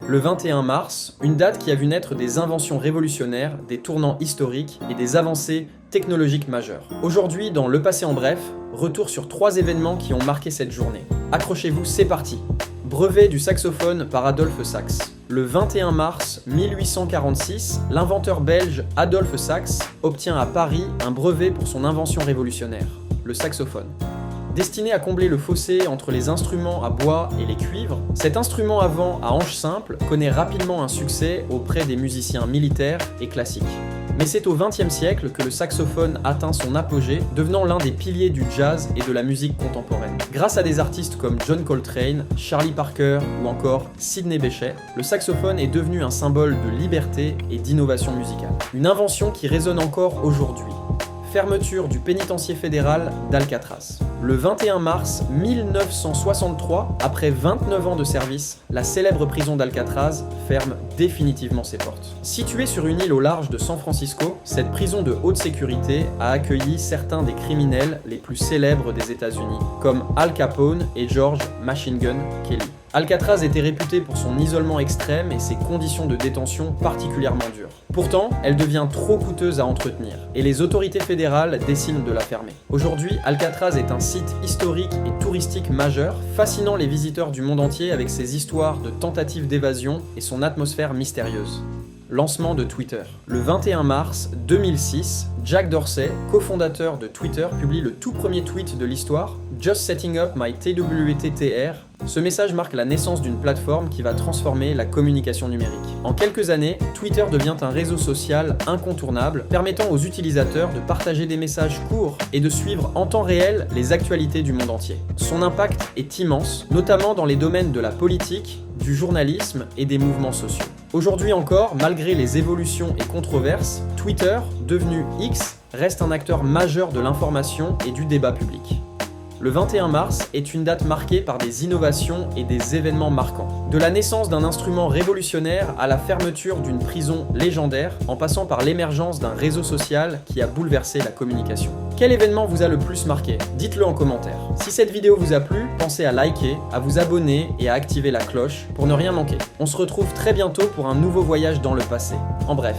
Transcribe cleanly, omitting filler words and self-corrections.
Le 21 mars, une date qui a vu naître des inventions révolutionnaires, des tournants historiques et des avancées technologiques majeures. Aujourd'hui, dans Le Passé en bref, retour sur 3 événements qui ont marqué cette journée. Accrochez-vous, c'est parti! Brevet du saxophone par Adolphe Sax. Le 21 mars 1846, l'inventeur belge Adolphe Sax obtient à Paris un brevet pour son invention révolutionnaire, le saxophone. Destiné à combler le fossé entre les instruments à bois et les cuivres, cet instrument à vent à hanche simple connaît rapidement un succès auprès des musiciens militaires et classiques. Mais c'est au XXe siècle que le saxophone atteint son apogée, devenant l'un des piliers du jazz et de la musique contemporaine. Grâce à des artistes comme John Coltrane, Charlie Parker ou encore Sidney Bechet, le saxophone est devenu un symbole de liberté et d'innovation musicale. Une invention qui résonne encore aujourd'hui. Fermeture du pénitencier fédéral d'Alcatraz. Le 21 mars 1963, après 29 ans de service, la célèbre prison d'Alcatraz ferme définitivement ses portes. Située sur une île au large de San Francisco, cette prison de haute sécurité a accueilli certains des criminels les plus célèbres des États-Unis, comme Al Capone et George Machine Gun Kelly. Alcatraz était réputée pour son isolement extrême et ses conditions de détention particulièrement dures. Pourtant, elle devient trop coûteuse à entretenir, et les autorités fédérales décident de la fermer. Aujourd'hui, Alcatraz est un site historique et touristique majeur, fascinant les visiteurs du monde entier avec ses histoires de tentatives d'évasion et son atmosphère mystérieuse. Lancement de Twitter. Le 21 mars 2006, Jack Dorsey, cofondateur de Twitter, publie le tout premier tweet de l'histoire, Just setting up my TWTTR. Ce message marque la naissance d'une plateforme qui va transformer la communication numérique. En quelques années, Twitter devient un réseau social incontournable, permettant aux utilisateurs de partager des messages courts et de suivre en temps réel les actualités du monde entier. Son impact est immense, notamment dans les domaines de la politique, du journalisme et des mouvements sociaux. Aujourd'hui encore, malgré les évolutions et controverses, Twitter, devenu X, reste un acteur majeur de l'information et du débat public. Le 21 mars est une date marquée par des innovations et des événements marquants. De la naissance d'un instrument révolutionnaire à la fermeture d'une prison légendaire, en passant par l'émergence d'un réseau social qui a bouleversé la communication. Quel événement vous a le plus marqué? Dites-le en commentaire. Si cette vidéo vous a plu, pensez à liker, à vous abonner et à activer la cloche pour ne rien manquer. On se retrouve très bientôt pour un nouveau voyage dans le passé. En bref.